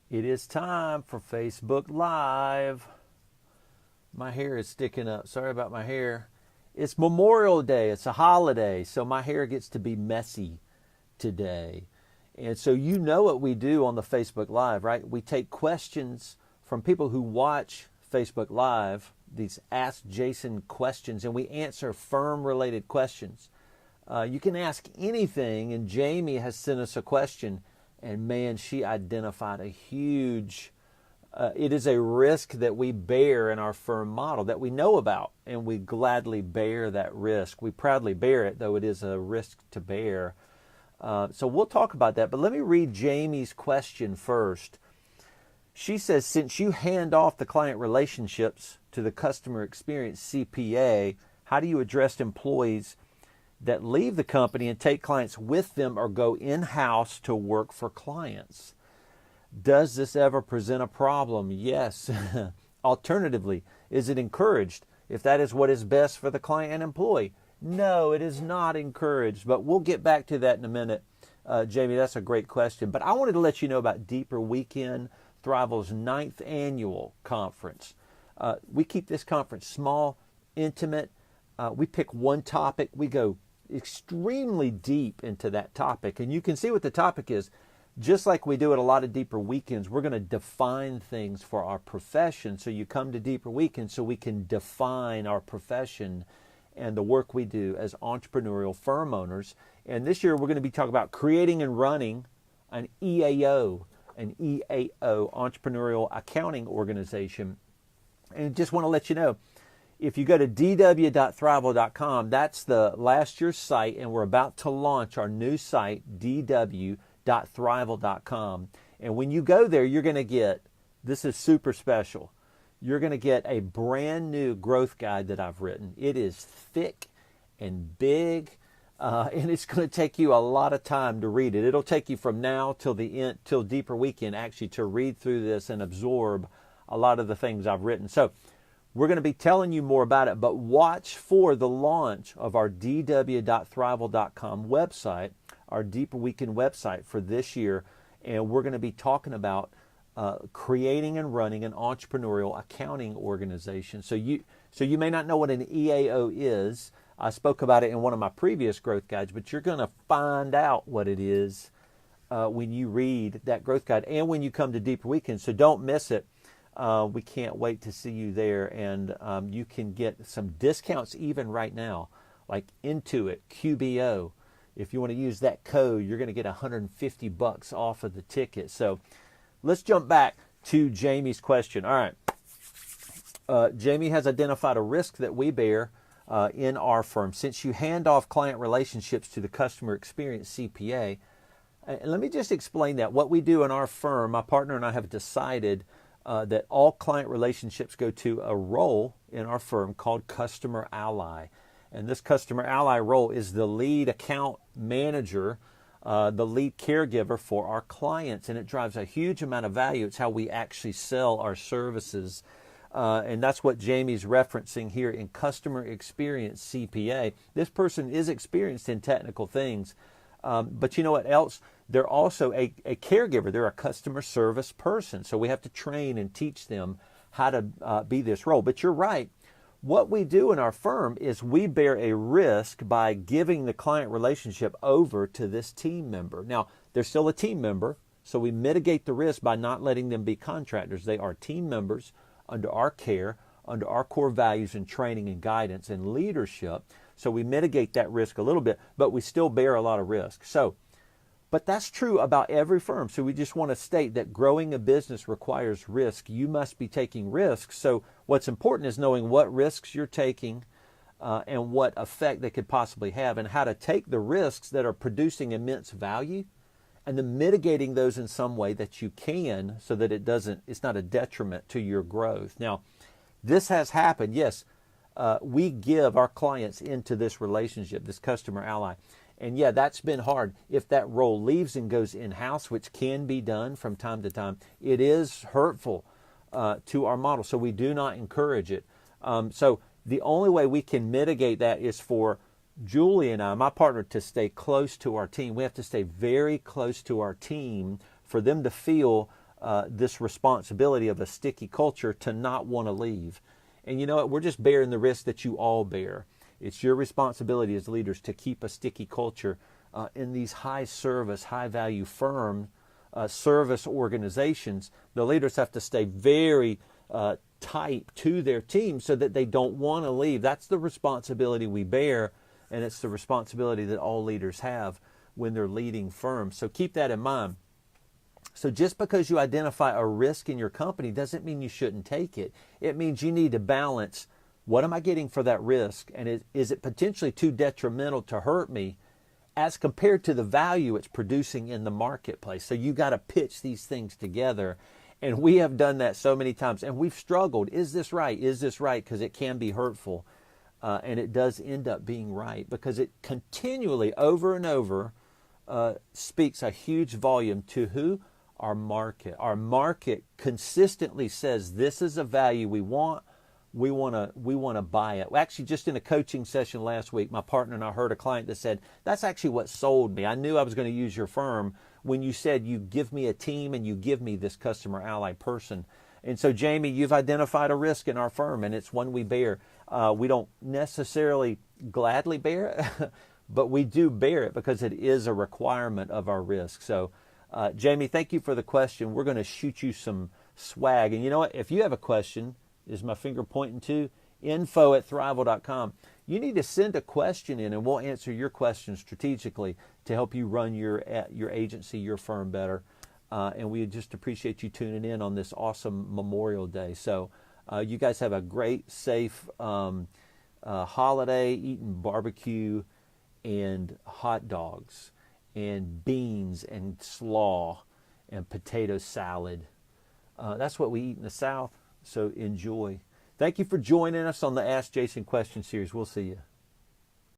It is time for Facebook Live. My hair is sticking up. Sorry about my hair. It's Memorial Day. It's a holiday, so my hair gets to be messy today. And so you know what we do on the Facebook Live, right? We take questions from people who watch Facebook Live, these Ask Jason questions, and we answer firm-related questions. You can ask anything, and Jamie has sent us a question, and man, she identified a huge, it is a risk that we bear in our firm model that we know about, and we gladly bear that risk. We proudly bear it, though it is a risk to bear. So we'll talk about that, but let me read Jamie's question first. She says, since you hand off the client relationships to the customer experience CPA, how do you address employees that leave the company and take clients with them or go in-house to work for clients? Does this ever present a problem? Yes. Alternatively, is it encouraged if that is what is best for the client and employee? No, it is not encouraged, but we'll get back to that in a minute. Jamie, that's a great question. But I wanted to let you know about Deeper Weekend, Thrival's 9th annual conference. We keep this conference small, intimate. We pick one topic. We go extremely deep into that topic. And you can see what the topic is. Just like we do at a lot of Deeper Weekends, we're going to define things for our profession. So you come to Deeper Weekend so we can define our profession and the work we do as entrepreneurial firm owners. And this year we're going to be talking about creating and running an EAO, Entrepreneurial Accounting Organization. And just want to let you know, if you go to dw.thrival.com, that's the last year's site, and we're about to launch our new site, dw.thrival.com. And when you go there, you're going to get, this is super special, you're going to get a brand new growth guide that I've written. It is thick and big, and it's going to take you a lot of time to read it. It'll take you from now till the end, till Deeper Weekend, actually, to read through this and absorb a lot of the things I've written. So we're going to be telling you more about it, but watch for the launch of our dw.thrival.com website, our Deeper Weekend website for this year, and we're going to be talking about creating and running an entrepreneurial accounting organization. So you may not know what an EAO is. I spoke about it in one of my previous growth guides, but you're going to find out what it is when you read that growth guide and when you come to Deeper Weekend. So don't miss it. We can't wait to see you there, and you can get some discounts even right now, like Intuit, QBO. If you want to use that code, you're going to get $150 off of the ticket. So let's jump back to Jamie's question. All right. Jamie has identified a risk that we bear in our firm. Since you hand off client relationships to the customer experience CPA, and let me just explain that. What we do in our firm, my partner and I have decided that all client relationships go to a role in our firm called Customer Ally. And this Customer Ally role is the lead account manager, the lead caregiver for our clients, and it drives a huge amount of value. It's how we actually sell our services, and that's what Jamie's referencing here in Customer Experience CPA. This person is experienced in technical things, but you know what else? They're also a caregiver. They're a customer service person, so we have to train and teach them how to be this role. But you're right. What we do in our firm is we bear a risk by giving the client relationship over to this team member. Now, they're still a team member, so we mitigate the risk by not letting them be contractors. They are team members under our care, under our core values and training and guidance and leadership. So we mitigate that risk a little bit, but we still bear a lot of risk. But that's true about every firm. So we just want to state that growing a business requires risk. You must be taking risks. So what's important is knowing what risks you're taking and what effect they could possibly have, and how to take the risks that are producing immense value and then mitigating those in some way that you can, so that it's not a detriment to your growth. Now, this has happened. Yes, we give our clients into this relationship, this Customer Ally. And yeah, that's been hard. If that role leaves and goes in-house, which can be done from time to time, it is hurtful to our model. So we do not encourage it. So the only way we can mitigate that is for Julie and I, my partner, to stay close to our team. We have to stay very close to our team for them to feel this responsibility of a sticky culture to not want to leave. And you know what? We're just bearing the risk that you all bear. It's your responsibility as leaders to keep a sticky culture in these high service, high value firm service organizations. The leaders have to stay very tight to their team so that they don't want to leave. That's the responsibility we bear, and it's the responsibility that all leaders have when they're leading firms. So keep that in mind. So just because you identify a risk in your company doesn't mean you shouldn't take it. It means you need to balance, what am I getting for that risk? And is it potentially too detrimental to hurt me as compared to the value it's producing in the marketplace? So you got to pitch these things together. And we have done that so many times. And we've struggled. Is this right? Is this right? Because it can be hurtful. And it does end up being right because it continually, over and over, speaks a huge volume to who? Our market. Our market consistently says this is a value we want. We want to buy it. Actually, just in a coaching session last week, my partner and I heard a client that said, that's actually what sold me. I knew I was going to use your firm when you said you give me a team and you give me this customer ally person. And so, Jamie, you've identified a risk in our firm, and it's one we bear. We don't necessarily gladly bear it, but we do bear it because it is a requirement of our risk. So, Jamie, thank you for the question. We're going to shoot you some swag. And you know what? If you have a question, is my finger pointing to info@thrival.com. You need to send a question in, and we'll answer your question strategically to help you run your agency, your firm better. And we just appreciate you tuning in on this awesome Memorial Day. So you guys have a great, safe holiday, eating barbecue and hot dogs and beans and slaw and potato salad. That's what we eat in the South. So enjoy. Thank you for joining us on the Ask Jason Question series. We'll see you.